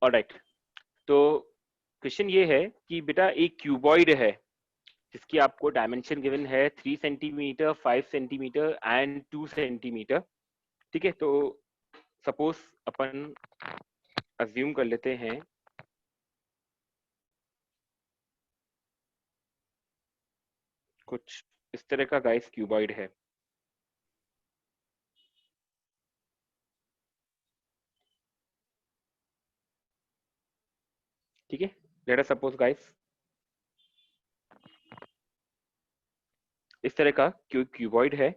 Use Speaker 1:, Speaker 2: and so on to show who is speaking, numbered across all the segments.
Speaker 1: Alright, तो question ये है कि बेटा एक क्यूबॉइड है जिसकी आपको डायमेंशन गिवन है 3 सेंटीमीटर, 5 सेंटीमीटर एंड 2 सेंटीमीटर। ठीक है, तो सपोज अपन अज्यूम कर लेते हैं कुछ इस तरह का गाइस क्यूबॉइड है। ठीक है, लेट अस सपोज गाइस इस तरह का क्यूबॉइड है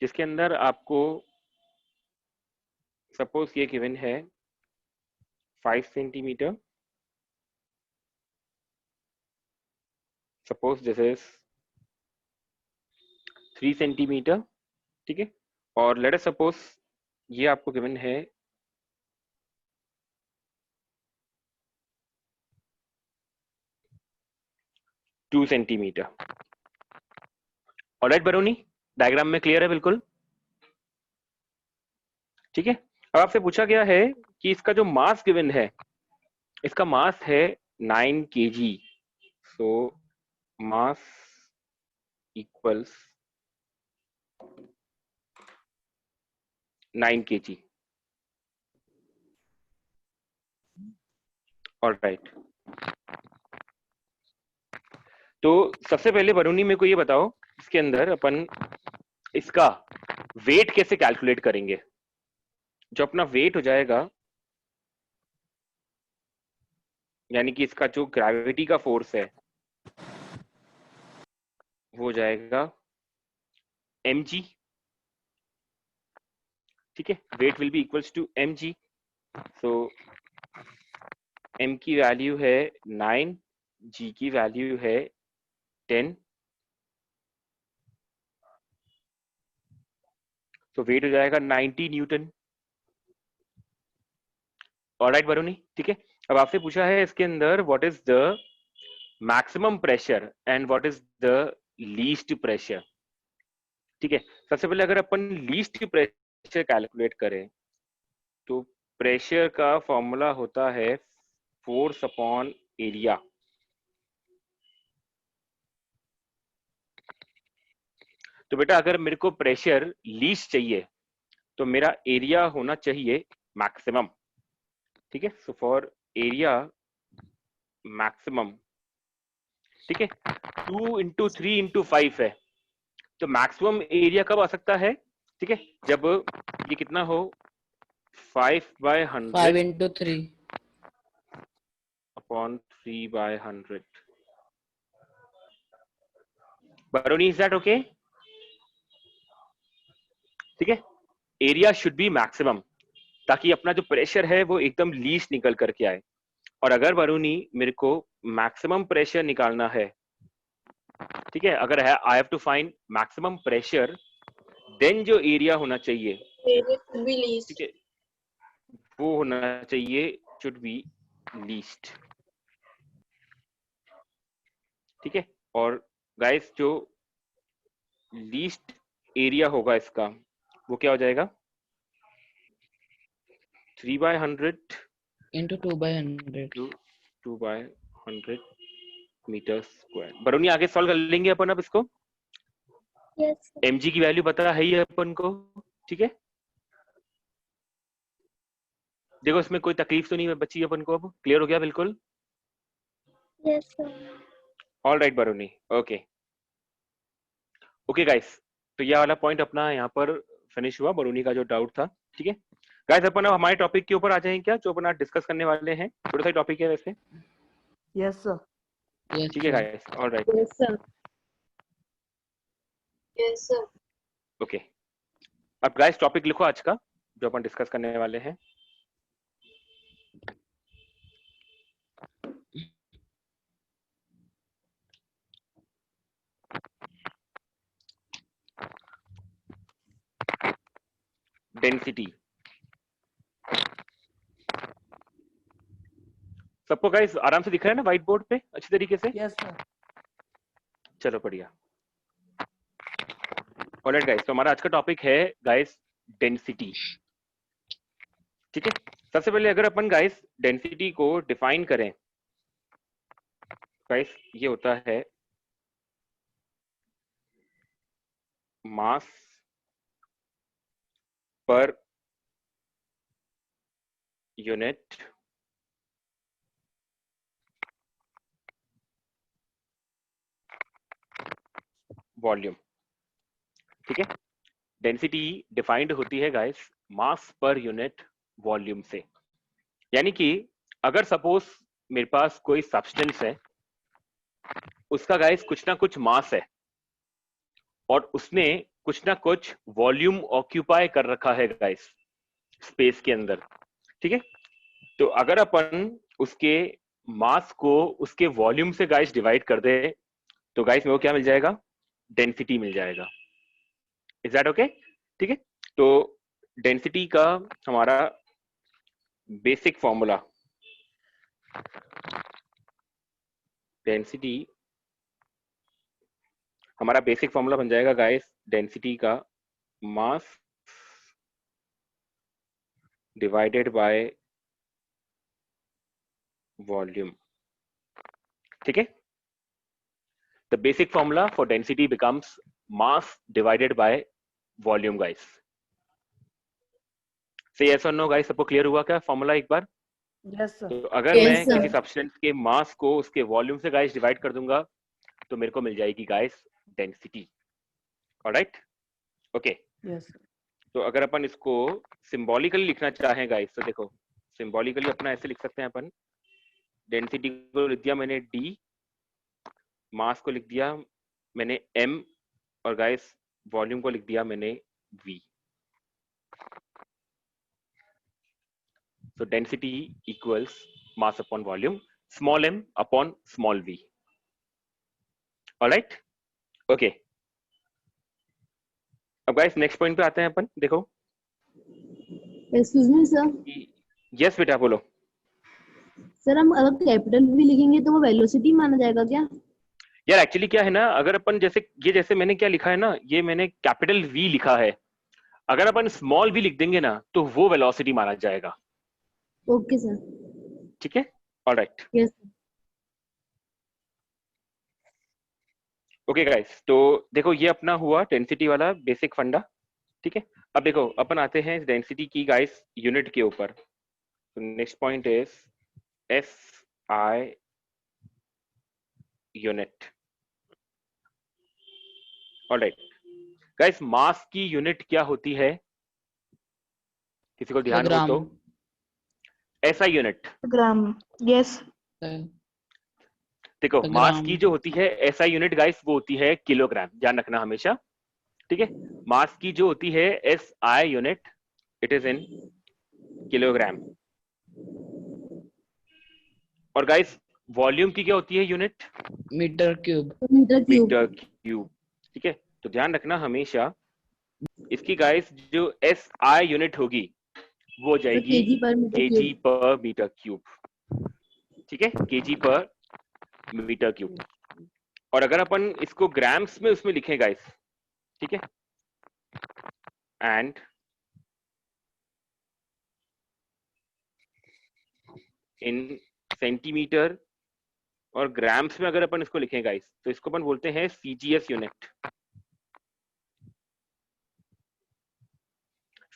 Speaker 1: जिसके अंदर आपको सपोज ये गिवन है 5 centimetre, suppose this is 3 centimetre. ठीक है, और लेट अस सपोज ये आपको गिवन है 2 सेंटीमीटर। ऑलराइट बरूनी, डायग्राम में क्लियर है बिल्कुल? ठीक है, अब आपसे पूछा गया है कि इसका जो मास गिवन है, इसका मास है 9 kg। सो मास इक्वल्स 9 kg। ऑलराइट, तो सबसे पहले बरूनी मेरे को ये बताओ इसके अंदर अपन इसका वेट कैसे कैलकुलेट करेंगे। जो अपना वेट हो जाएगा, यानी कि इसका जो ग्रेविटी का फोर्स है वो हो जाएगा mg। ठीक है, weight will be equals to mg। So m की वैल्यू है 9, g की वैल्यू है 10। तो वेट हो जाएगा 90 न्यूटन। ऑलराइट बरूनी, ठीक है, अब आपसे पूछा है इसके अंदर what is the maximum pressure and what is the least pressure. ठीक है, सबसे पहले अगर अपन लीस्ट प्रेशर कैलकुलेट करें तो प्रेशर का फॉर्मूला होता है फोर्स अपॉन एरिया। तो बेटा अगर मेरे को प्रेशर लीस्ट चाहिए तो मेरा एरिया होना चाहिए मैक्सिमम। ठीक है, सो फॉर एरिया मैक्सिमम, ठीक है, 2 इंटू 3 इंटू 5 है, तो मैक्सिमम एरिया कब आ सकता है? ठीक है, जब ये कितना हो 5/100
Speaker 2: 5 into 3
Speaker 1: upon 3/100। Barauni, is that okay? ठीक है, एरिया शुड बी मैक्सिमम ताकि अपना जो प्रेशर है वो एकदम लीस्ट निकल करके आए। और अगर बरूनी मेरे को मैक्सिमम प्रेशर निकालना है, ठीक है, अगर है I have to find maximum pressure, then जो एरिया होना चाहिए,
Speaker 3: area should be least.
Speaker 1: ठीक है, वो होना चाहिए शुड बी लीस्ट। ठीक है, और गाइस जो लीस्ट एरिया होगा इसका वो क्या हो जाएगा? 3/100
Speaker 2: into 2/100
Speaker 1: टू 2/100 मीटर स्क्वायर। बरूनी आगे सॉल्व कर लेंगे अपन अब इसको।
Speaker 3: Yes, sir.
Speaker 1: mg की वैल्यू पता है ही अपन को। ठीक है, देखो इसमें कोई तकलीफ तो नहीं बची अपन को, अब क्लियर हो गया बिल्कुल?
Speaker 3: Yes, sir.
Speaker 1: All right बरूनी, okay okay guys, तो यह वाला पॉइंट अपना यहाँ पर फिनिश हुआ, बरूनी का जो डाउट था। ठीक है गाइस, अपन अब हमारे टॉपिक के ऊपर आ जाएंगे क्या, जो अपन आज डिस्कस करने वाले हैं। छोटा सा टॉपिक है वैसे।
Speaker 4: Yes, sir.
Speaker 2: yes
Speaker 1: ठीक है
Speaker 2: sir
Speaker 1: guys, all right,
Speaker 3: Yes, sir. Yes, sir.
Speaker 1: Okay. अब गाइस टॉपिक लिखो आज का जो अपन डिस्कस करने वाले हैं। डेंसिटी। सबको गाइस आराम से दिख रहा है ना व्हाइट बोर्ड पे अच्छी तरीके से?
Speaker 4: Yes, sir.
Speaker 1: चलो बढ़िया। ऑलराइट गाइस, तो हमारा आज का टॉपिक है गाइस डेंसिटी। ठीक है, सबसे पहले अगर अपन गाइस डेंसिटी को डिफाइन करें गाइस, ये होता है मास पर यूनिट वॉल्यूम। ठीक है, डेंसिटी डिफाइंड होती है गाइस मास पर यूनिट वॉल्यूम से। यानी कि अगर सपोज मेरे पास कोई सब्सटेंस है, उसका गाइस कुछ ना कुछ मास है और उसने कुछ ना कुछ वॉल्यूम ऑक्यूपाई कर रखा है गाइस स्पेस के अंदर। ठीक है, तो अगर अपन उसके मास को उसके वॉल्यूम से गाइस डिवाइड कर दे तो गाइस मेरे को क्या मिल जाएगा? डेंसिटी मिल जाएगा। Is that okay? ठीक है, तो डेंसिटी का हमारा बेसिक फॉर्मूला, डेंसिटी हमारा बेसिक फॉर्मूला बन जाएगा गाइस डेंसिटी का मास डिवाइडेड बाय वॉल्यूम। ठीक है, the basic formula for density becomes mass divided by volume guys. से यस और नो गाइस, सबको क्लियर हुआ क्या फॉर्मूला एक बार?
Speaker 4: Yes sir.
Speaker 1: तो अगर
Speaker 3: Yes,
Speaker 1: मैं
Speaker 3: sir.
Speaker 1: किसी सब्सटेंस के मास को उसके वॉल्यूम से गाइस डिवाइड कर दूंगा तो मेरे को मिल जाएगी guys density. Alright, okay.
Speaker 4: Yes
Speaker 1: तो अगर अपन इसको सिंबॉलिकली लिखना चाहें गाइस तो देखो, सिंबॉलिकली अपना ऐसे लिख सकते हैं अपन, डेंसिटी को लिख दिया मैंने D, मास को लिख दिया मैंने M, और गाइस वॉल्यूम को लिख दिया मैंने V। So density equals mass upon volume, small m upon small v. All right? Okay. अब गाइस नेक्स्ट पॉइंट पे आते हैं अपन। देखो,
Speaker 3: एक्सक्यूज मी सर,
Speaker 1: यस बेटा बोलो।
Speaker 3: सर हम अगर कैपिटल भी लिखेंगे तो वो वेलोसिटी माना जाएगा क्या?
Speaker 1: यार एक्चुअली क्या है ना, अगर अपन जैसे मैंने क्या लिखा है ना, ये मैंने कैपिटल V लिखा है, अगर अपन स्मॉल v लिख देंगे ना तो वो वेलोसिटी माना जाएगा।
Speaker 3: Okay sir.
Speaker 1: ठीक है, ऑलराइट,
Speaker 3: यस
Speaker 1: ओके गाइस। तो देखो ये अपना हुआ डेंसिटी वाला बेसिक फंडा। ठीक है, अब देखो अपन आते हैं डेंसिटी की गाइस यूनिट के ऊपर। Next point is SI unit. Alright guys, mass की यूनिट क्या होती है? किसी को ध्यान हो
Speaker 2: ग्राम।
Speaker 1: तो? SI यूनिट
Speaker 4: ग्राम। यस
Speaker 1: देखो,
Speaker 2: ग्राम।
Speaker 1: मास की जो होती है SI यूनिट गाइस वो होती है किलोग्राम, ध्यान रखना हमेशा। ठीक है, मास की जो होती है SI unit it is in kilogram. और गाइस वॉल्यूम की क्या होती है unit?
Speaker 2: Metre cube.
Speaker 3: Metre cube.
Speaker 1: Metre cube. ठीक है, तो ध्यान रखना हमेशा इसकी गाइस जो SI यूनिट होगी वो हो जाएगी
Speaker 3: केजी पर मीटर
Speaker 1: केजी
Speaker 3: क्यूब।
Speaker 1: पर मीटर क्यूब। ठीक है, केजी पर मीटर क्यूब। और अगर अपन इसको ग्राम्स में उसमें लिखें गाइस, ठीक है, एंड इन सेंटीमीटर और ग्राम्स में अगर अपन इसको लिखें गाइस तो इसको अपन बोलते हैं CGS यूनिट।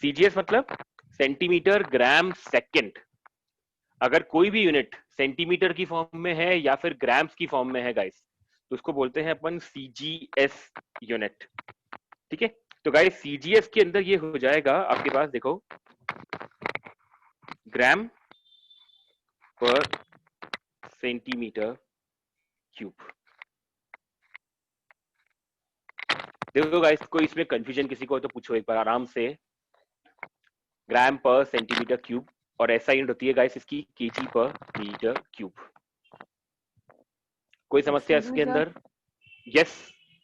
Speaker 1: CGS मतलब सेंटीमीटर ग्राम सेकंड। अगर कोई भी यूनिट सेंटीमीटर की फॉर्म में है या फिर ग्राम्स की फॉर्म में है गाइस तो उसको बोलते हैं अपन CGS यूनिट। ठीक है, तो गाइस CGS के अंदर ये हो जाएगा आपके पास, देखो, ग्राम पर सेंटीमीटर क्यूब। देखो गाइस, कोई इसमें कंफ्यूजन किसी को तो पूछो एक बार आराम से। ग्राम पर सेंटीमीटर क्यूब और ऐसा यूनिट होती है गाइस इसकी केजी पर मीटर क्यूब। कोई समस्या
Speaker 4: Excuse
Speaker 1: इसके
Speaker 4: me,
Speaker 1: अंदर? यस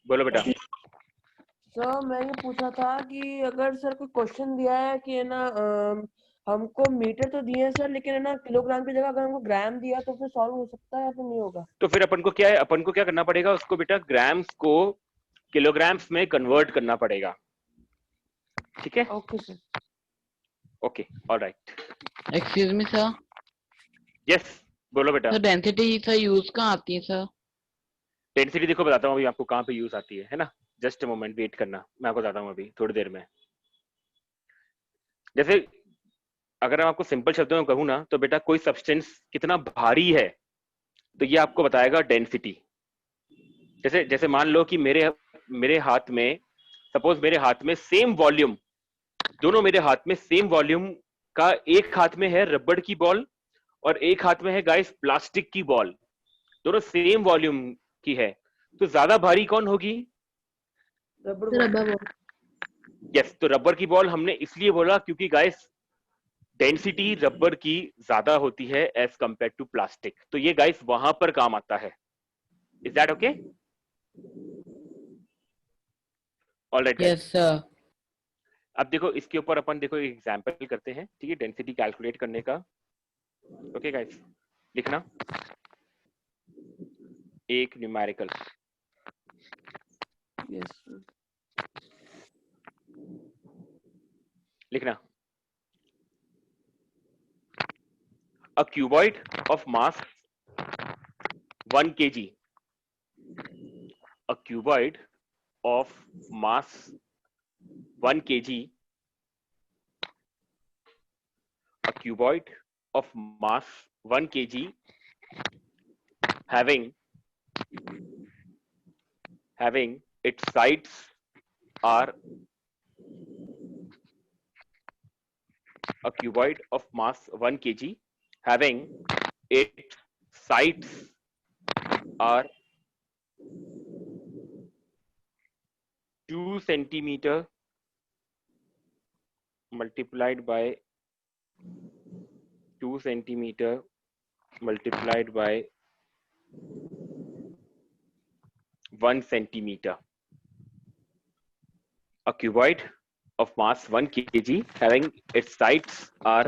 Speaker 1: बोलो बेटा।
Speaker 4: सर मैं ये पूछा था कि अगर सर कोई क्वेश्चन दिया है कि है ना हमको मीटर तो दिए हैं सर, लेकिन है ना किलोग्राम की जगह अगर हमको ग्राम दिया तो फिर सॉल्व हो सकता है या फिर नहीं होगा?
Speaker 1: तो फिर अपन को क्या है, अपन को क्या करना पड़ेगा, उसको बेटा ग्राम्स को किलोग्राम्स में कन्वर्ट करना पड़ेगा। ठीक है,
Speaker 4: okay sir.
Speaker 1: Okay, alright.
Speaker 2: Excuse me sir,
Speaker 1: yes बोलो बेटा।
Speaker 2: सर डेंसिटी सर यूज कहाँ आती है सर?
Speaker 1: डेंसिटी देखो बताता हूँ अभी आपको कहाँ पे यूज आती है ना। जस्ट अ मोमेंट वेट करना, मैं आपको बताता हूँ अभी थोड़ी देर में। जैसे अगर मैं आपको सिंपल शब्दों में कहूँ ना तो बेटा कोई सब्सटेंस कितना भारी है तो ये आपको बताएगा डेंसिटी। जैसे जैसे मान लो कि मेरे मेरे हाथ में, सपोज मेरे हाथ में सेम वॉल्यूम, दोनों मेरे हाथ में सेम वॉल्यूम का, एक हाथ में है रबड़ की बॉल और एक हाथ में है गाइस प्लास्टिक की बॉल, दोनों सेम वॉल्यूम की है, तो ज्यादा भारी कौन होगी?
Speaker 4: रबड़
Speaker 3: सर
Speaker 4: बॉल।
Speaker 3: रबर
Speaker 1: यस, तो रबर की बॉल हमने इसलिए बोला क्योंकि गाइस डेंसिटी रबर की ज्यादा होती है एज कंपेयर टू प्लास्टिक, तो ये गाइस वहां पर काम आता है। Is that okay? Alright guys,
Speaker 2: yes sir.
Speaker 1: अब देखो इसके ऊपर अपन देखो एक एग्जांपल करते हैं, ठीक है, डेंसिटी कैलकुलेट करने का। ओके गाइस, लिखना एक न्यूमेरिकल,
Speaker 4: यस
Speaker 1: लिखना a cuboid of mass 1 kg, a cuboid of mass 1 kg, a cuboid of mass 1 kg having its sides are, a cuboid of mass 1 kg having its sides are 2 centimeter multiplied by 2 centimeter multiplied by 1 centimeter. A cuboid of mass 1 kg having its sides are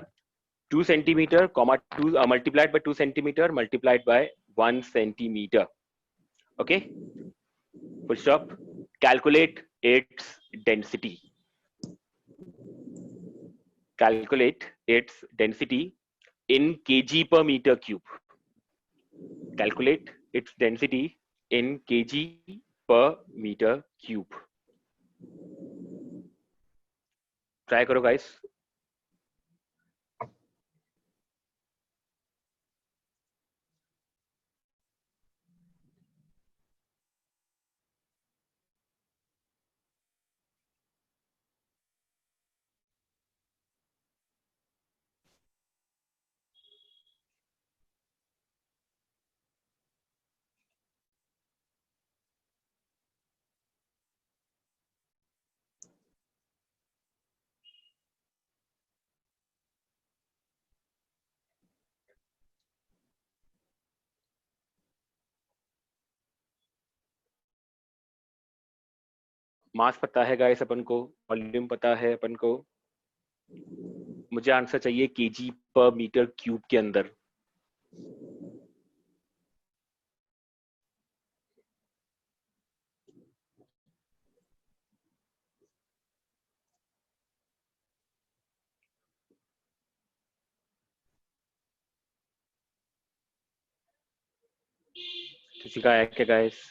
Speaker 1: 2 centimeter comma 2 multiplied by 2 centimeter multiplied by 1 centimeter. Okay, full stop. Calculate its density. Calculate its density in kg per meter cube. Calculate its density in kg per meter cube. Try करो guys. मास पता है guys अपन को, volume पता है अपन को, मुझे answer चाहिए KG पर मीटर क्यूब के अंदर। किसी का है क्या गाइस?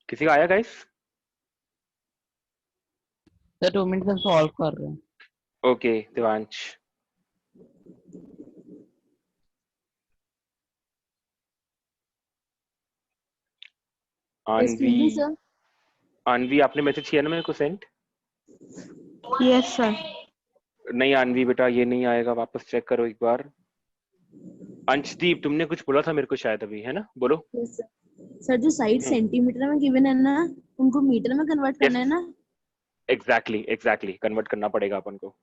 Speaker 1: किसी का आया गाइस?
Speaker 2: सर 2 मिनट से सॉल्व कर रहे हैं।
Speaker 1: ओके दिवांश,
Speaker 3: एक्सक्यूज मी
Speaker 1: अनवी,
Speaker 3: सर।
Speaker 1: अनवी आपने मैसेज किया ना मेरे को सेंड?
Speaker 3: Yes sir.
Speaker 1: नहीं अनवी बेटा ये नहीं आएगा, वापस चेक करो एक बार। अंशदीप तुमने कुछ बोला था मेरे को शायद अभी, है ना? बोलो।
Speaker 3: सर जो साइड सेंटीमीटर में गिवन है ना, उनको मीटर में कन्वर्ट करना है ना?
Speaker 1: एग्जैक्टली कन्वर्ट करना पड़ेगा अपन को।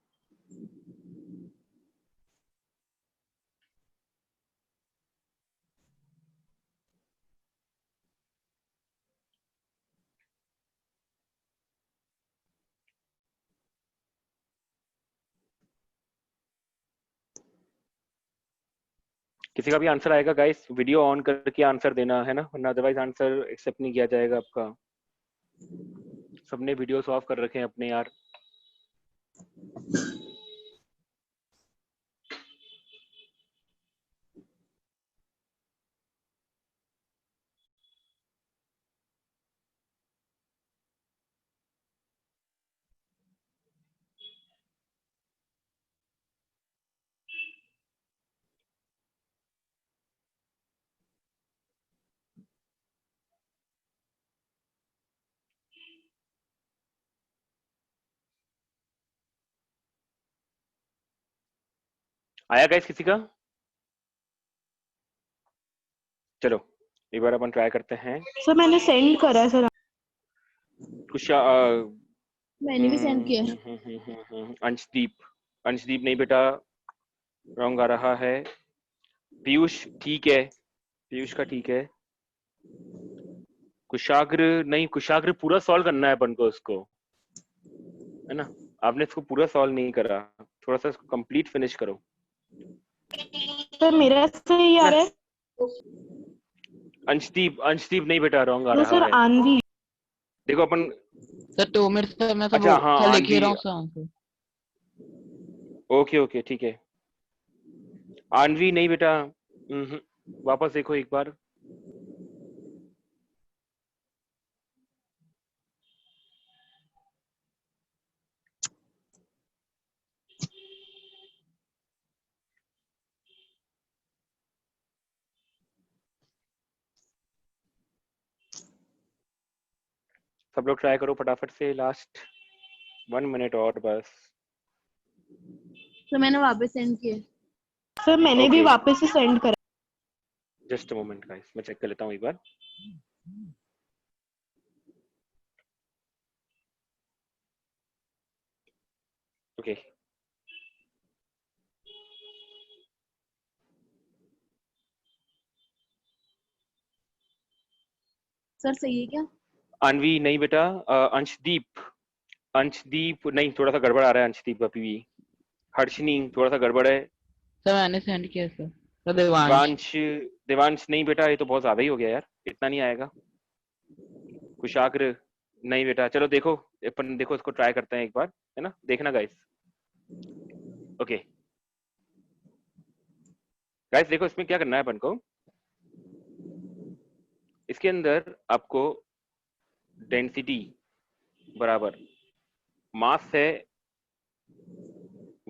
Speaker 1: किसी का भी आंसर आएगा गाइस, वीडियो ऑन करके आंसर देना है ना, वरना अदरवाइज आंसर एक्सेप्ट नहीं किया जाएगा आपका। सबने वीडियोस ऑफ कर रखे हैं अपने यार। आया गाइस किसी का? चलो एक बार अपन ट्राई करते हैं।
Speaker 5: सर मैंने सेंड करा है सर।
Speaker 1: कुछ
Speaker 3: मैंने भी सेंड किया है।
Speaker 1: अंशदीप नहीं बेटा, रॉन्ग आ रहा है। पीयूष ठीक है, पीयूष का ठीक है। कुशाग्र नहीं, कुशाग्र पूरा सॉल्व करना है अपन को उसको, है ना? आपने इसको पूरा सॉल्व नहीं करा, थोड़ा सा इसको कंप्लीट फिनिश करो।
Speaker 5: सर मेरा सही आ रहा है।
Speaker 1: अंशदीप नहीं बेटा, रॉन्ग आ
Speaker 5: तो
Speaker 1: रहा
Speaker 5: सर
Speaker 1: है।
Speaker 5: आनवी
Speaker 1: देखो अपन,
Speaker 2: सर 2 मिनट सर मैं सब
Speaker 1: अच्छा हाँ
Speaker 2: लिख ही रहा
Speaker 1: आनवी,
Speaker 2: हूँ सर आंसर।
Speaker 1: ओके ठीक है। आनवी नहीं बेटा, वापस देखो एक बार। सब लोग ट्राई करो फटाफट से, लास्ट 1 मिनट और बस।
Speaker 3: तो मैंने वापस सेंड किया।
Speaker 5: सर मैंने भी
Speaker 1: Okay.
Speaker 5: वापस से सेंड करा।
Speaker 1: जस्ट अ मोमेंट गाइस, मैं चेक कर लेता हूँ एक बार। ओके
Speaker 3: सर सही है क्या?
Speaker 1: अनवी नहीं बेटा, अंशदीप नहीं, थोड़ा सा गड़बड़ आ रहा है अंशदीप अभी भी। हर्षिनी थोड़ा सा गड़बड़ है।
Speaker 2: सर मैंने सेंड किया सर। सर देवांश।
Speaker 1: देवांश नहीं बेटा, ये तो बहुत ज्यादा ही हो गया यार, इतना नहीं आएगा। कुशाग्र नहीं बेटा, चलो देखो अपन, देखो इसको ट्राई करते हैं एक बार, है ना? देखना गाइस। ओके गाइस देखो, इसमें क्या करना है अपन को। इसके अंदर आपको डेंसिटी बराबर मास है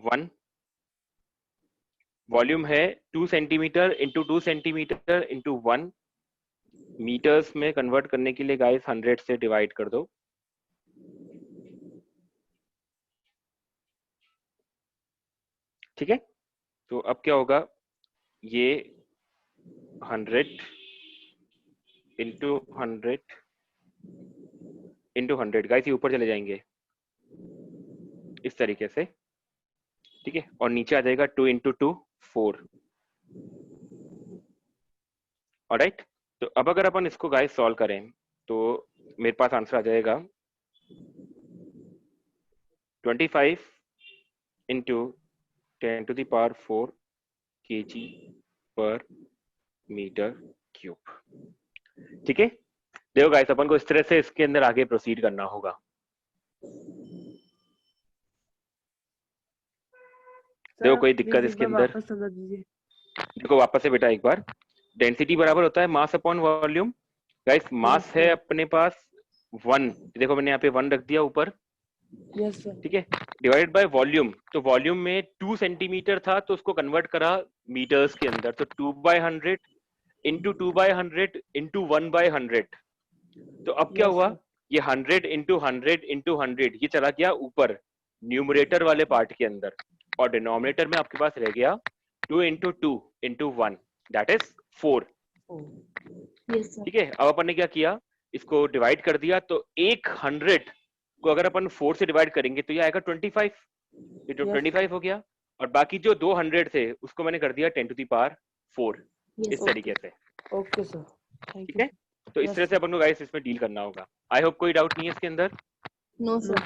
Speaker 1: 1, वॉल्यूम है 2 centimetre into 2 centimetre into 1, metres में कन्वर्ट करने के लिए गाइस 100 से डिवाइड कर दो। ठीक है, तो अब क्या होगा, ये 100 इंटू 100 इंटू 100 गाइस, ये ऊपर चले जाएंगे इस तरीके से, ठीक है? और नीचे आ जाएगा 2 इंटू 2 4। ऑलराइट, तो अब अगर अपन इसको गाइस सॉल्व करें तो मेरे पास आंसर आ जाएगा 25 into 10 to the power 4 kg पर मीटर क्यूब। ठीक है, देखो गाइस अपन को इस तरह से इसके अंदर आगे प्रोसीड करना होगा। देखो कोई दिक्कत इसके अंदर?
Speaker 4: वापस समझा दीजिए।
Speaker 1: देखो वापस से बेटा एक बार, डेंसिटी बराबर होता है मास अपॉन वॉल्यूम। गाइस मास है अपने पास 1, देखो मैंने यहाँ पे 1 रख दिया ऊपर,
Speaker 4: यस सर।
Speaker 1: ठीक है? डिवाइडेड बाय वॉल्यूम, तो वॉल्यूम में 2 सेंटीमीटर था तो उसको कन्वर्ट करा मीटर्स के अंदर, तो 2/100 इंटू 2/100 इंटू 1/100। तो अब क्या हुआ, ये 100 इंटू 100 इंटू 100 ये चला गया ऊपर न्यूमरेटर वाले पार्ट के अंदर, और डिनोमिनेटर में आपके पास रह गया 2 into 2 into 1 that is 4।
Speaker 3: Yes sir.
Speaker 1: ठीक है, अब अपन ने क्या किया, इसको डिवाइड कर दिया, तो 100 को अगर अपन 4 से डिवाइड करेंगे तो ये आएगा 25, ये जो
Speaker 4: Yes.
Speaker 1: 25 हो गया, और बाकी जो 200 थे उसको मैंने कर दिया 10 to the power 4
Speaker 3: यस
Speaker 1: इस तरीके से।
Speaker 4: ओके सर, थैंक
Speaker 1: ठीक है, तो इस
Speaker 4: Yes.
Speaker 1: तरह से अपन को गाइस इसमें डील करना होगा। आई होप कोई डाउट नहीं है इसके अंदर।
Speaker 3: No
Speaker 4: you.
Speaker 3: Sir.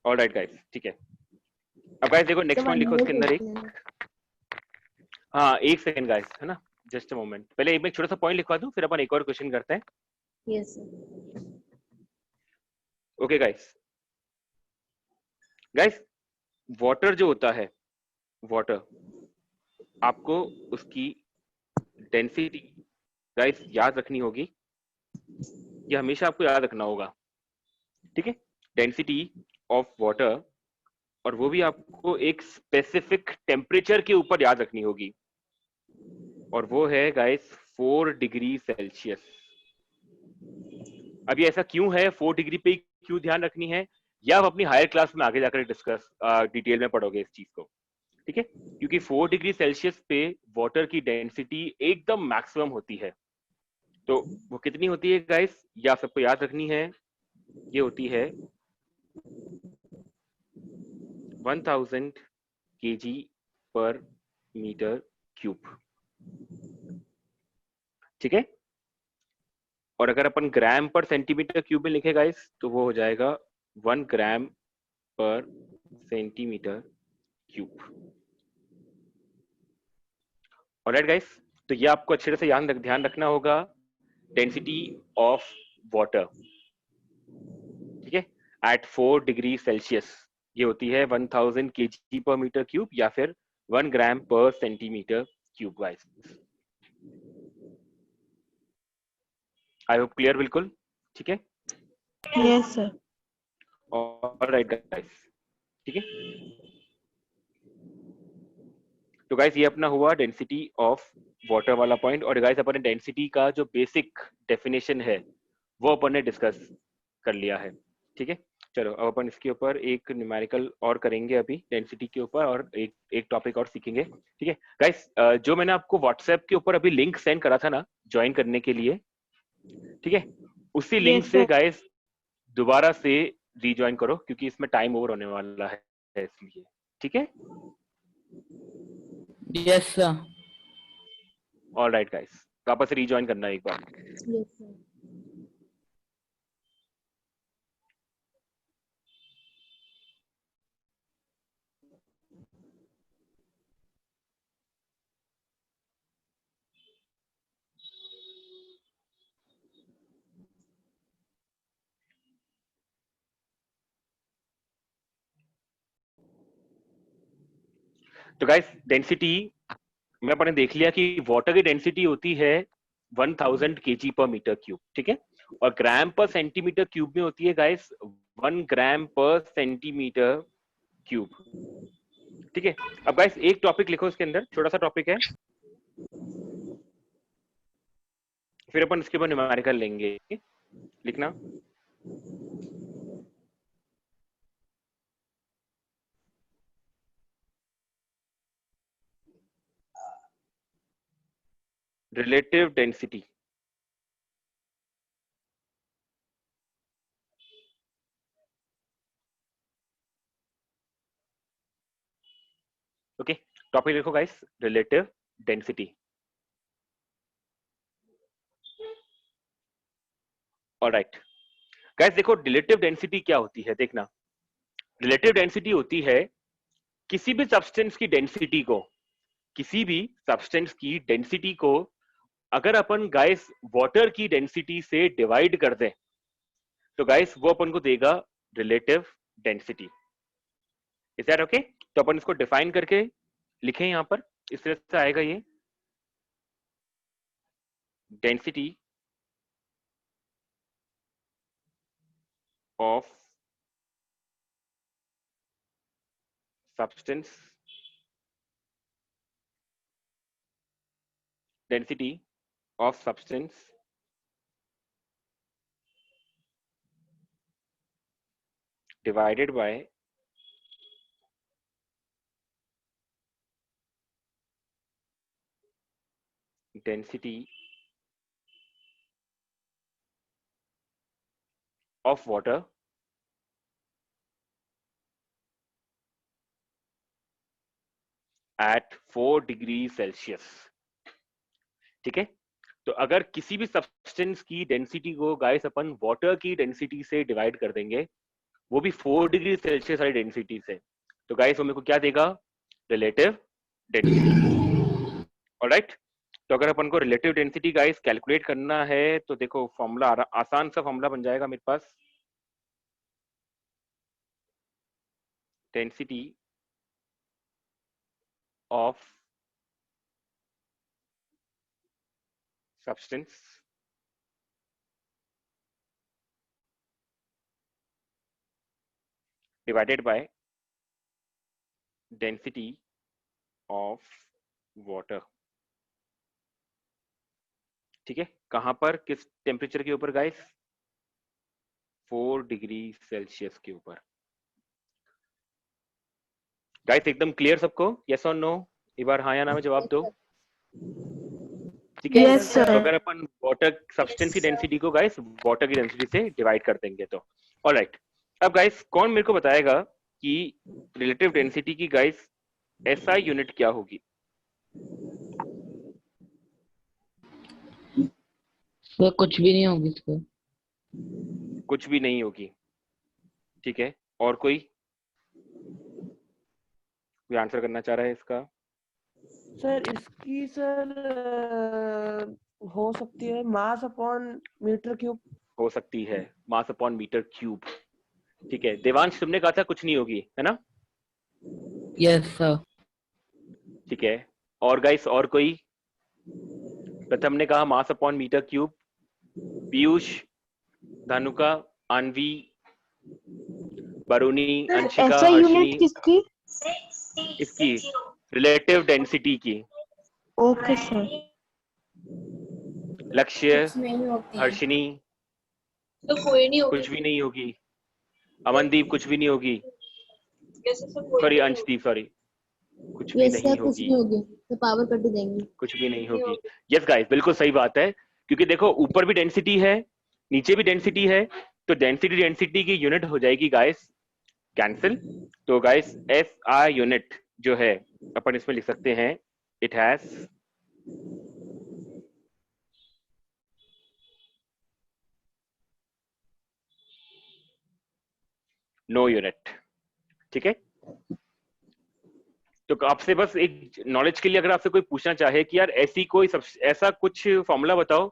Speaker 1: Alright guys, ठीक है, अब गाइस देखो नेक्स्ट पॉइंट लिखो इसके अंदर एक, हाँ एक सेकंड गाइस, है ना, जस्ट अ मोमेंट, पहले एक छोटा सा पॉइंट लिखवा दूं, फिर अपन एक और क्वेश्चन करते हैं।
Speaker 3: Yes sir.
Speaker 1: Okay guys, guys water जो होता है, वाटर, आपको उसकी डेंसिटी गाइस याद रखनी होगी, ये हमेशा आपको याद रखना होगा। ठीक है, डेंसिटी ऑफ वाटर, और वो भी आपको एक स्पेसिफिक टेम्परेचर के ऊपर याद रखनी होगी, और वो है गाइस 4 डिग्री सेल्सियस। अभी ऐसा क्यों है, 4 डिग्री पे क्यों ध्यान रखनी है, या आप अपनी हायर क्लास में आगे जाकर डिस्कस डिटेल में पढ़ोगे इस चीज को। ठीक है, क्योंकि 4 डिग्री सेल्सियस पे वाटर की डेंसिटी एकदम मैक्सिमम होती है। तो वो कितनी होती है गाइस, ये आप सबको याद रखनी है, ये होती है 1000 kg पर मीटर क्यूब। ठीक है, और अगर अपन ग्राम पर सेंटीमीटर क्यूब में लिखे गाइस, तो वो हो जाएगा 1 ग्राम पर सेंटीमीटर क्यूब। ऑलराइट गाइस, तो ये आपको अच्छे से ध्यान रखना होगा, डेंसिटी ऑफ वाटर। ठीक है, एट 4 डिग्री सेल्सियस ये होती है 1000 kg पर मीटर क्यूब, या फिर 1 ग्राम पर centimetre cube guys. I hope clear बिल्कुल। ठीक है,
Speaker 5: यस सर।
Speaker 1: ऑलराइट गाइस, ठीक है, तो गाइस ये अपना हुआ डेंसिटी ऑफ वाटर वाला पॉइंट, और गाइस अपन ने डेंसिटी का जो बेसिक डेफिनेशन है वो अपन ने डिस्कस कर लिया है। ठीक है, चलो अब अपन इसके ऊपर एक न्यूमेरिकल और करेंगे अभी डेंसिटी के ऊपर, और एक टॉपिक और सीखेंगे। ठीक है गाइस, जो मैंने आपको व्हाट्सएप के ऊपर अभी लिंक सेंड करा था ना ज्वाइन करने के लिए, ठीक है, उसी लिंक
Speaker 5: Yes,
Speaker 1: से
Speaker 5: sir.
Speaker 1: गाइस दोबारा से रीज्वाइन करो, क्योंकि इसमें टाइम ओवर होने वाला है इसलिए। ठीक है,
Speaker 2: यस सर।
Speaker 1: ऑलराइट गाइस, वापस रीज्वाइन करना एक बार।
Speaker 3: Yes sir.
Speaker 1: तो गाइस डेंसिटी में अपन ने देख लिया कि वाटर की डेंसिटी होती है 1000 kg पर मीटर क्यूब। ठीक है, और ग्राम पर सेंटीमीटर क्यूब में होती है गाइस 1 ग्राम पर सेंटीमीटर क्यूब। ठीक है, अब गाइस एक टॉपिक लिखो इसके अंदर, छोटा सा टॉपिक है, फिर अपन इसके ऊपर न्यूमेरिकल लेंगे। लिखना रिलेटिव डेंसिटी। ओके, टॉपिक लिखो guys, relative density. Alright guys, देखो रिलेटिव डेंसिटी क्या होती है, देखना, रिलेटिव डेंसिटी होती है किसी भी सब्सटेंस की डेंसिटी को, किसी भी सब्सटेंस की डेंसिटी को अगर अपन गाइस वाटर की डेंसिटी से डिवाइड कर दें, तो गाइस वो अपन को देगा relative density. Is that okay? तो अपन इसको डिफाइन करके लिखें यहां पर, इस तरह से आएगा ये, density of substance, density of substance divided by density of water at 4 degree Celsius. ठीक है, तो अगर किसी भी सब्सटेंस की डेंसिटी को गाइस अपन वाटर की डेंसिटी से डिवाइड कर देंगे, वो भी 4 डिग्री सेल्सियस वाली डेंसिटी से, तो गाइस वो मेरे को क्या देगा? Relative density. ऑलराइट, तो अगर अपन को रिलेटिव डेंसिटी गाइस कैलकुलेट करना है तो देखो फॉर्मूला आसान सा फॉर्मूला बन जाएगा मेरे पास। Density of substance divided by density of water. ठीक है, कहां पर, किस टेम्परेचर के ऊपर गाइस? 4 डिग्री सेल्सियस के ऊपर। गाइस एकदम क्लियर सबको? यस और नो? एक बार हाँ या ना में जवाब दो। ठीक है,
Speaker 5: Yes, sir.
Speaker 1: तो अगर अपन वाटर सब्सटेंस की डेंसिटी को गाइस वाटर की डेंसिटी से डिवाइड कर देंगे तो ऑलराइट। अब गाइस कौन मेरे को बताएगा कि रिलेटिव डेंसिटी की गाइस एसआई यूनिट क्या होगी?
Speaker 2: सर कुछ भी नहीं होगी इसका।
Speaker 1: कुछ भी नहीं होगी। ठीक है, और कोई आंसर करना चाह रहा है इसका?
Speaker 4: सर इसकी सर हो सकती है मास अपॉन मीटर क्यूब।
Speaker 1: हो सकती है मास अपॉन मीटर क्यूब। ठीक है, देवांश तुमने कहा था कुछ नहीं होगी, है ना?
Speaker 2: Yes sir.
Speaker 1: ठीक है, और गाइस और कोई? प्रथम ने कहा mass upon metre cube, Piyush, Dhanuka, Aanvi, Baruni, Anshika,
Speaker 5: ऐसा
Speaker 1: हर्षिनी,
Speaker 5: यूनिट किसकी?
Speaker 1: इसकी रिलेटिव डेंसिटी की।
Speaker 5: Okay sir.
Speaker 1: लक्ष्य,
Speaker 3: कुछ नहीं होती है
Speaker 1: हर्षिनी,
Speaker 3: तो कोई नहीं होगी।
Speaker 1: कुछ भी नहीं होगी। अमनदीप, कुछ भी नहीं होगी।
Speaker 3: जैसे सब कोई
Speaker 1: सॉरी
Speaker 3: नहीं
Speaker 1: अंशदीप, सॉरी, कुछ भी
Speaker 3: यस
Speaker 1: नहीं
Speaker 3: सर, कुछ
Speaker 1: होगी।
Speaker 3: नहीं होगी तो पावर कट ही देंगे।
Speaker 1: कुछ भी नहीं होगी। यस गाइस, बिल्कुल सही बात है, क्योंकि देखो ऊपर भी डेंसिटी है, नीचे भी डेंसिटी है, तो डेंसिटी डेंसिटी की यूनिट हो जाएगी गाइस कैंसिल। तो गाइस एस आई यूनिट जो है अपन इसमें लिख सकते हैं, इट हैज नो यूनिट। ठीक है, तो आपसे बस एक नॉलेज के लिए अगर आपसे कोई पूछना चाहे कि यार ऐसी कोई ऐसा कुछ फॉर्मूला बताओ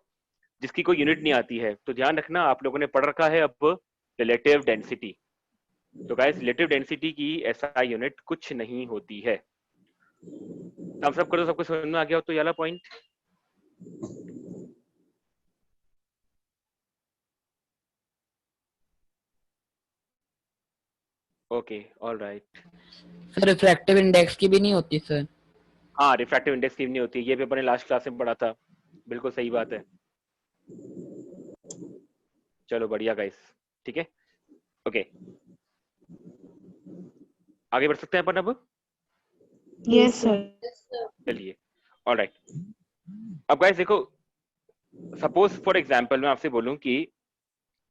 Speaker 1: जिसकी कोई यूनिट नहीं आती है, तो ध्यान रखना आप लोगों ने पढ़ रखा है अब रिलेटिव डेंसिटी। तो गाइस रिलेटिव डेंसिटी की ऐसा यूनिट कुछ नहीं होती है। हम सब करो, सबको समझ में आ गया हो तो ये वाला point? Okay, alright.
Speaker 2: Sir refractive index की भी नहीं होती सर।
Speaker 1: हाँ, रिफ्रैक्टिव इंडेक्स की नहीं होती, ये भी अपने लास्ट क्लास में पढ़ा था। बिल्कुल सही बात है। चलो बढ़िया गाइस, ठीक है, ओके, आगे बढ़ सकते हैं अपन अब?
Speaker 5: Yes sir.
Speaker 1: चलिए, ऑलराइट। अब गाइस देखो, सपोज फॉर एग्जांपल मैं आपसे बोलूं कि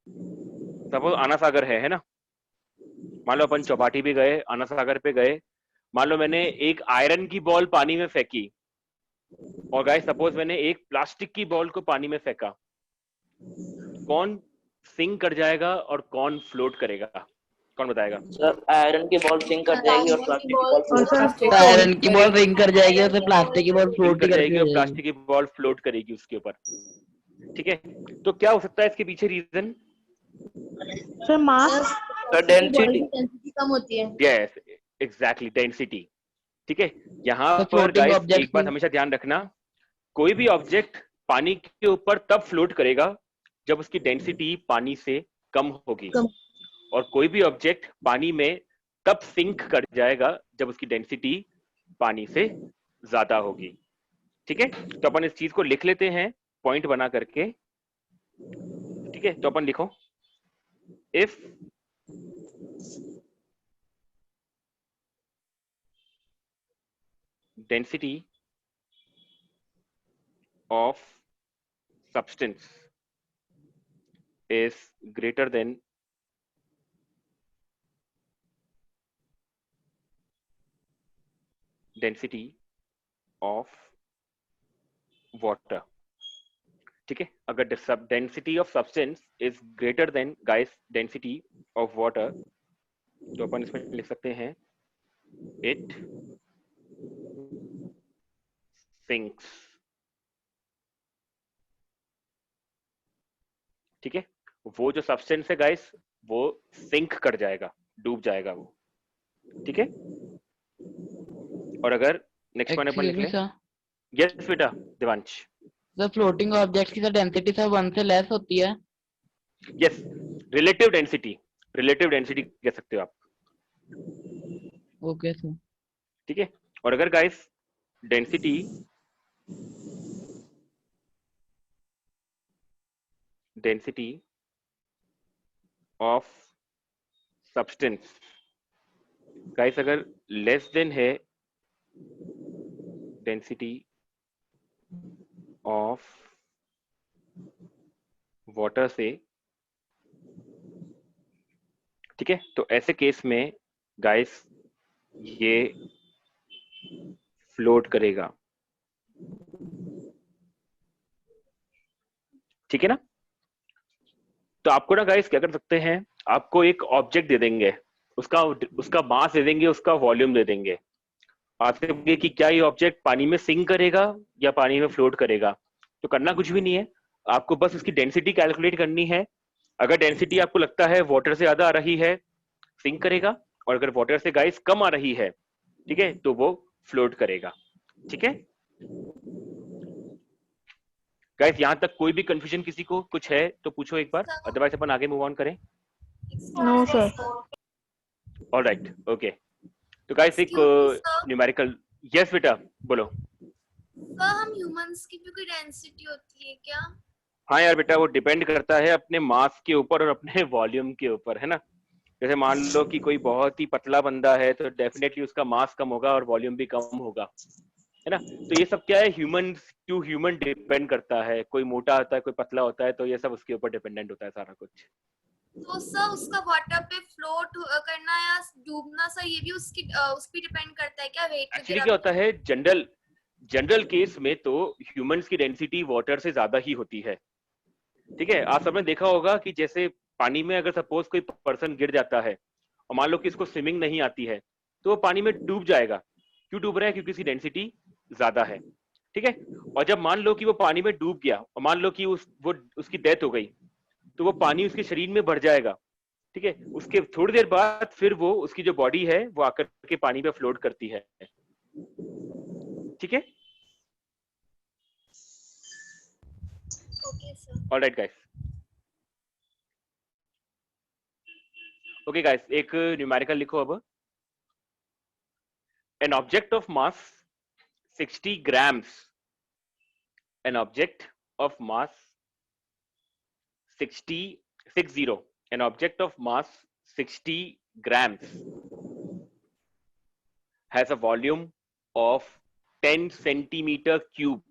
Speaker 1: सपोज आना सागर है ना? मान लो अपन चौपाटी भी गए, आना सागर पे गए, मान लो मैंने एक आयरन की बॉल पानी में फेंकी, और गाइस सपोज मैंने एक प्लास्टिक की बॉल को पानी में फेंका, कौन सिंक कर जाएगा और कौन फ्लोट करेगा? कौन बताएगा?
Speaker 6: सर आयरन की बॉल सिंक कर जाएगी और प्लास्टिक की बॉल
Speaker 5: और
Speaker 6: फ्लोट
Speaker 5: सर
Speaker 2: आयरन की बॉल रिंग कर जाएगी और प्लास्टिक की बॉल
Speaker 1: सिंक
Speaker 2: फ्लोट
Speaker 1: कर
Speaker 2: ही करके
Speaker 1: जाएगी
Speaker 2: हो
Speaker 1: और
Speaker 2: जाएगी।
Speaker 1: प्लास्टिक की बॉल फ्लोट करेगी उसके ऊपर। ठीक है, तो क्या हो सकता है इसके पीछे reason?
Speaker 5: Sir mass.
Speaker 6: Sir density.
Speaker 3: Density कम होती है।
Speaker 1: Yes, exactly, density. ठीक है, यहाँ
Speaker 2: तो
Speaker 1: पर
Speaker 2: फ्लोटिंग
Speaker 1: गाइस
Speaker 2: ऑब्जेक्ट
Speaker 1: एक बात
Speaker 2: की
Speaker 1: हमेशा ध्यान रखना, कोई भी ऑब्जेक्ट पानी के ऊपर तब फ्लोट करेगा जब उसकी डेंसिटी पानी से कम होगी,
Speaker 3: कम।
Speaker 1: और कोई भी ऑब्जेक्ट पानी में तब सिंक कर जाएगा जब उसकी डेंसिटी पानी से ज्यादा होगी। ठीक है, तो अपन इस चीज को लिख लेते हैं पॉइंट बना करके। ठीक है, तो अपन लिखो, if density of substance is greater than density of water. ठीक है, अगर density of substance is greater than guys density of water, तो अपन इसमें लिख सकते हैं इट सिंक्स। ठीक है, वो जो सब्सटेंस है गाइस वो सिंक कर जाएगा, डूब जाएगा वो। ठीक है, और अगर नेक्स्ट वन अपन लिख
Speaker 2: एक्सक्यूज मी
Speaker 1: लें।
Speaker 2: सर,
Speaker 1: यस बेटा देवांश।
Speaker 2: सर फ्लोटिंग ऑब्जेक्ट की सर डेंसिटी सर 1 से लेस होती है।
Speaker 1: यस, रिलेटिव डेंसिटी कह सकते हो आप।
Speaker 2: Okay sir.
Speaker 1: ठीक है, और अगर guys density of substance guys अगर लेस देन है डेंसिटी ऑफ वाटर से, ठीक है, तो ऐसे केस में गाइस ये फ्लोट करेगा। ठीक है ना, तो आपको ना गाइस क्या कर सकते हैं, आपको एक ऑब्जेक्ट दे देंगे, उसका मास दे देंगे, उसका वॉल्यूम दे देंगे। आपसे पूछेंगे कि क्या ये ऑब्जेक्ट पानी में सिंक करेगा या पानी में फ्लोट करेगा। तो करना कुछ भी नहीं है, आपको बस उसकी डेंसिटी कैलकुलेट करनी है। अगर डेंसिटी आपको लगता है वाटर से ज्यादा आ रही है, सिंक करेगा, और अगर वाटर से गाइस कम आ रही है, ठीक है, तो वो फ्लोट करेगा। ठीक है गाइस, यहां तक कोई भी कंफ्यूजन किसी को कुछ है तो पूछो एक बार, अदरवाइज अपन आगे मूव ऑन करें।
Speaker 5: No sir.
Speaker 1: Alright, okay. तो गाइस एक न्यूमेरिकल, यस बेटा बोलो।
Speaker 7: सर हम ह्यूमंस की भी कोई डेंसिटी होती है क्या?
Speaker 1: हाँ यार बेटा, वो डिपेंड करता है अपने मास के ऊपर और अपने वॉल्यूम के ऊपर, है ना। जैसे मान लो कि कोई बहुत ही पतला बंदा है तो डेफिनेटली उसका मास कम होगा और वॉल्यूम भी कम होगा, है ना। तो ये सब क्या है, ह्यूमन टू ह्यूमन डिपेंड करता है, कोई मोटा होता है कोई पतला होता है, तो ये सब उसके ऊपर डिपेंडेंट होता है सारा कुछ।
Speaker 7: तो सर उसका वाटर पे फ्लोट करना या डूबना सर ये भी उस पे डिपेंड करता है क्या, वेट
Speaker 1: एक्चुअली
Speaker 7: वगैरह?
Speaker 1: क्या होता है, जनरल केस में तो ह्यूमंस की डेंसिटी वाटर से ज्यादा ही होती है। ठीक है, आप सबने देखा होगा कि जैसे पानी में अगर सपोज कोई पर्सन गिर जाता है और मान लो कि इसको स्विमिंग नहीं आती है, तो वो पानी में डूब जाएगा। क्यों डूब रहा है, क्योंकि इसकी डेंसिटी ज्यादा है। ठीक है, और जब मान लो कि वो पानी में डूब गया और मान लो कि उसकी डेथ हो गई, तो वो पानी उसके शरीर में भर जाएगा। ठीक है, उसके थोड़ी देर बाद फिर वो उसकी जो बॉडी है वो आकर के पानी पे फ्लोट करती है। ठीक है,
Speaker 7: okay sir.
Speaker 1: Alright guys. Okay guys, एक न्यूमेरिकल लिखो अब। An object of mass 60 grams, an object of mass 60 an object of mass 60 grams has a volume of 10 centimeter cube.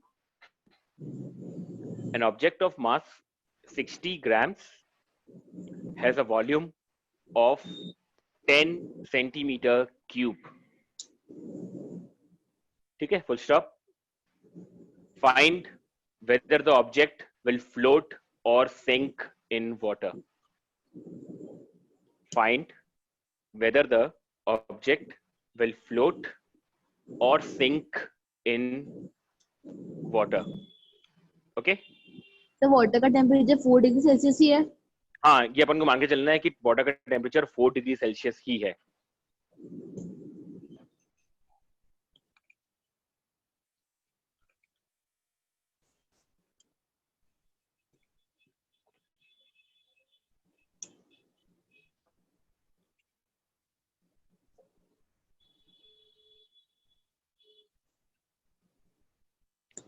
Speaker 1: An object of mass 60 grams has a volume of 10 centimeter cube. ठीक है, full stop. Find whether the object will float or sink in water. Find whether the object will float or sink in water. Okay?
Speaker 3: तो water का temperature 4 degree Celsius ही है।
Speaker 1: हाँ, ये अपन को मान के चलना है कि वाटर का टेम्परेचर 4 डिग्री सेल्सियस ही है।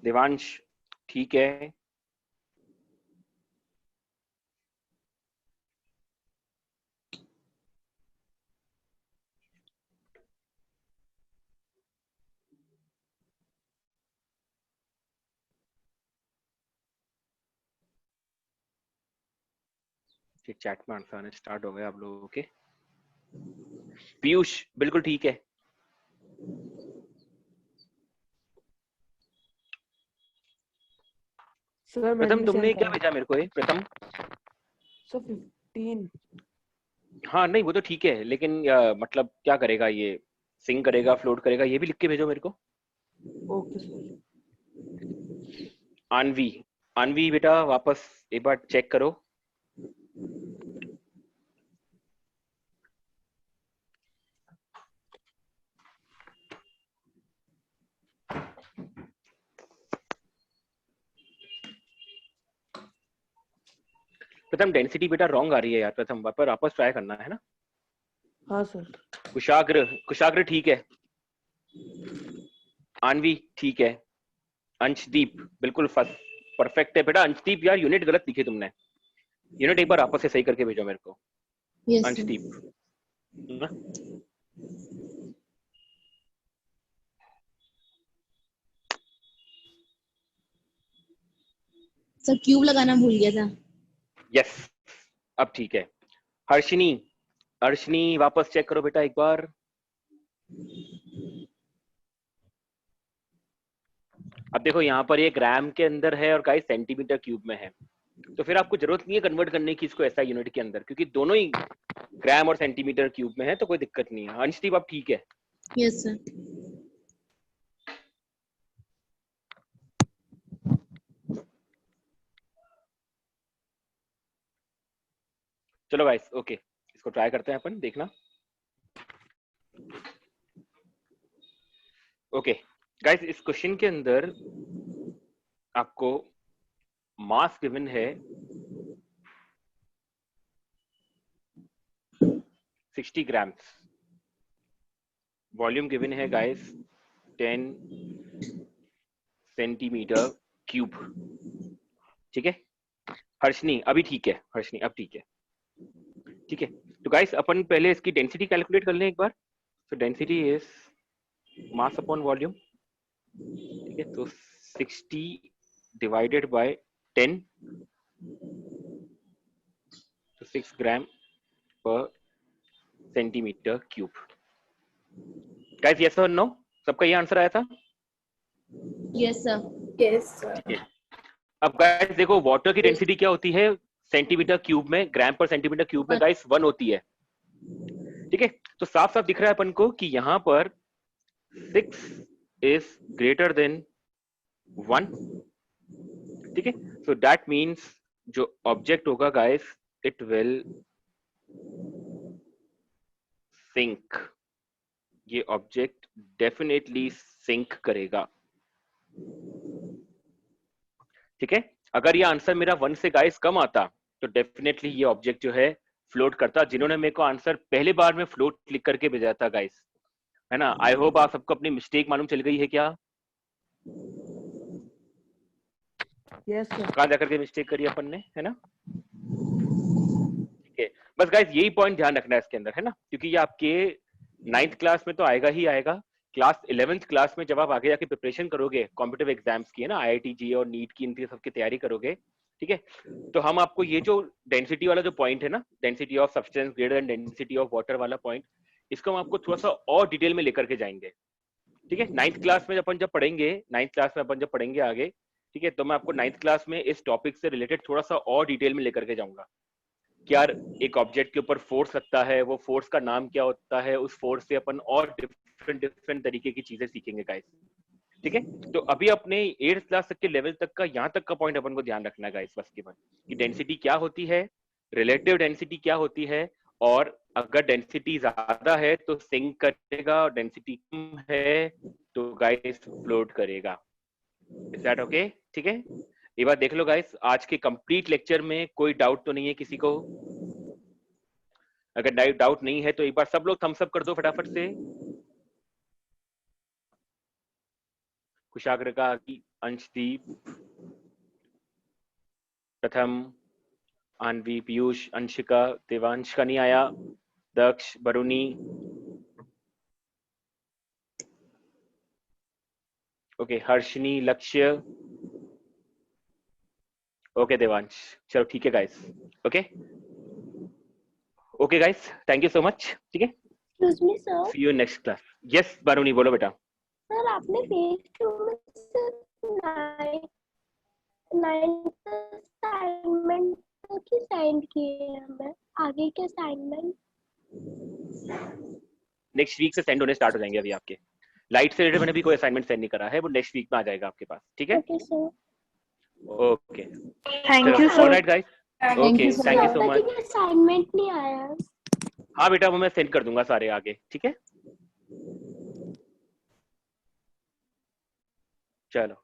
Speaker 1: देवांश ठीक है, चैट में आंसर आने स्टार्ट हो गए आप लोगों के। पीयूष बिल्कुल ठीक है।
Speaker 4: सर मैंने
Speaker 1: प्रथम
Speaker 4: भी
Speaker 1: तुमने
Speaker 4: सेंड
Speaker 1: क्या
Speaker 4: करा।
Speaker 1: भेजा मेरे को? प्रथम
Speaker 4: सर 15।
Speaker 1: हाँ नहीं वो तो ठीक है, लेकिन मतलब क्या करेगा ये? सिंग करेगा, फ्लोट करेगा, ये भी लिख के भेजो मेरे को।
Speaker 4: Okay sir.
Speaker 1: आनवी, आनवी बेटा वापस एक बार चेक करो। प्रथम डेंसिटी बेटा रॉन्ग आ रही है यार, प्रथम वापस ट्राई करना है ना।
Speaker 4: हाँ सर।
Speaker 1: कुशाग्र, कुशाग्र ठीक है। आनवी ठीक है। अंशदीप बिल्कुल परफेक्ट है बेटा। अंशदीप यार यूनिट गलत लिखे तुमने, यूनिट एक बार आपस से सही करके भेजो मेरे को।
Speaker 3: Yes sir.
Speaker 1: अंशदीप ना?
Speaker 3: सर क्यूब लगाना भूल गया था।
Speaker 1: यस अब ठीक है। हर्षिनी, हर्षिनी वापस चेक करो बेटा एक बार। अब देखो यहाँ पर ये ग्राम के अंदर है और गाइस सेंटीमीटर क्यूब में है, तो फिर आपको जरूरत नहीं है कन्वर्ट करने की इसको ऐसा यूनिट के अंदर, क्योंकि दोनों ही ग्राम और सेंटीमीटर क्यूब में है, तो कोई दिक्कत नहीं है। अंशदीप अब ठीक है।
Speaker 3: Yes sir.
Speaker 1: चलो गाइस ओके, इसको ट्राई करते हैं अपन, देखना। ओके गाइस, इस क्वेश्चन के अंदर आपको मास गिवन है 60 ग्राम्स, वॉल्यूम गिवन है गाइस 10 सेंटीमीटर क्यूब। ठीक है हर्षनी अभी ठीक है, हर्षनी अब ठीक है। ठीक है तो गाइस अपन पहले इसकी डेंसिटी कैलकुलेट कर लें एक बार। तो density is mass upon volume. ठीक है तो 60 डिवाइडेड बाय 10, तो 6 ग्राम पर सेंटीमीटर क्यूब। गाइस यस और नो, सबका ये आंसर आया था?
Speaker 3: Yes sir.
Speaker 1: ठीक है अब गाइस देखो वाटर की डेंसिटी क्या होती है सेंटीमीटर क्यूब में, ग्राम पर सेंटीमीटर क्यूब में गाइस 1 होती है। ठीक है तो साफ साफ दिख रहा है अपन को कि यहाँ पर 6 is greater than 1। ठीक है सो दैट मीन्स जो ऑब्जेक्ट होगा गाइस इट विल सिंक, ये ऑब्जेक्ट डेफिनेटली सिंक करेगा। ठीक है अगर ये आंसर मेरा 1 से गाइस कम आता तो डेफिनेटली ये ऑब्जेक्ट जो है फ्लोट करता। जिन्होंने मेरे को आंसर पहले बार में फ्लोट क्लिक करके भेजा था गाइस, है ना, आई होप आप सबको अपनी मिस्टेक मालूम चल गई है क्या?
Speaker 4: Yes sir.
Speaker 1: कहाँ जाकर के मिस्टेक करी अपन ने, है ना? ठीक है बस गाइस यही पॉइंट ध्यान रखना है इसके अंदर, है ना, क्योंकि ये आपके 9th क्लास में तो आएगा ही आएगा। क्लास 11th क्लास में जब आप आगे जाके प्रिपरेशन करोगे कॉम्पिटिटिव एग्जाम्स की, है ना, IIT जी और नीट की, इनकी सबकी तैयारी करोगे, ठीक है, तो हम आपको ये जो डेंसिटी वाला जो पॉइंट है ना, density of substance greater than density of water वाला पॉइंट, इसको हम आपको थोड़ा सा और डिटेल में लेकर के जाएंगे। ठीक है 9th क्लास में अपन जब पढ़ेंगे, 9th क्लास में अपन जब पढ़ेंगे आगे, ठीक है, तो मैं आपको 9th क्लास में इस टॉपिक से रिलेटेड थोड़ा सा और डिटेल में लेकर के जाऊंगा कि यार एक ऑब्जेक्ट के ऊपर फोर्स लगता है, वो फोर्स का नाम क्या होता है, उस फोर्स से अपन और डिफरेंट तरीके की चीजें सीखेंगे गाइस। ठीक है तो अभी अपने 8th क्लास तक के लेवल तक का यहाँ तक का पॉइंट अपन को ध्यान रखना है गाइस, बस केवल कि डेंसिटी क्या होती है, रिलेटिव डेंसिटी क्या होती है, और अगर डेंसिटी ज्यादा है तो सिंक करेगा और डेंसिटी कम है तो गाइस फ्लोट करेगा। Is that okay? ठीक है एक बार देख लो गाइस, आज के कंप्लीट लेक्चर में कोई डाउट तो नहीं है किसी को? अगर डाउट नहीं है तो एक बार सब लोग थम्स अप कर दो फटाफट से। कुशाग्र का, अंशदीप, प्रथम, आनवी, पीयूष, अंशिका, देवांश का नहीं आया, दक्ष, बरुनी, ओके, हर्षिनी, लक्ष्य, ओके देवांश, चलो ठीक है guys, okay okay guys, thank you so much. ठीक है,
Speaker 8: excuse me sir,
Speaker 1: see you next class. Yes Baruni, बोलो बेटा।
Speaker 8: सर आपने फेज 2 में नाइन्थ असाइनमेंट की साइन किए हैं हमें, आगे के असाइनमेंट
Speaker 1: नेक्स्ट वीक से सेंड होने स्टार्ट हो जाएंगे। अभी आपके लाइट से रिलेटेड मैंने भी कोई असाइनमेंट सेंड नहीं करा है, वो नेक्स्ट वीक में आ जाएगा आपके पास। ठीक है,
Speaker 8: okay sir,
Speaker 1: okay,
Speaker 5: thank you sir.
Speaker 1: Alright guys, okay, thank you so much.
Speaker 8: लेकिन असाइनमेंट नहीं आया।
Speaker 1: हाँ बेटा, वो मैं सेंड कर दूंगा सारे आगे। ठीक है, चलो।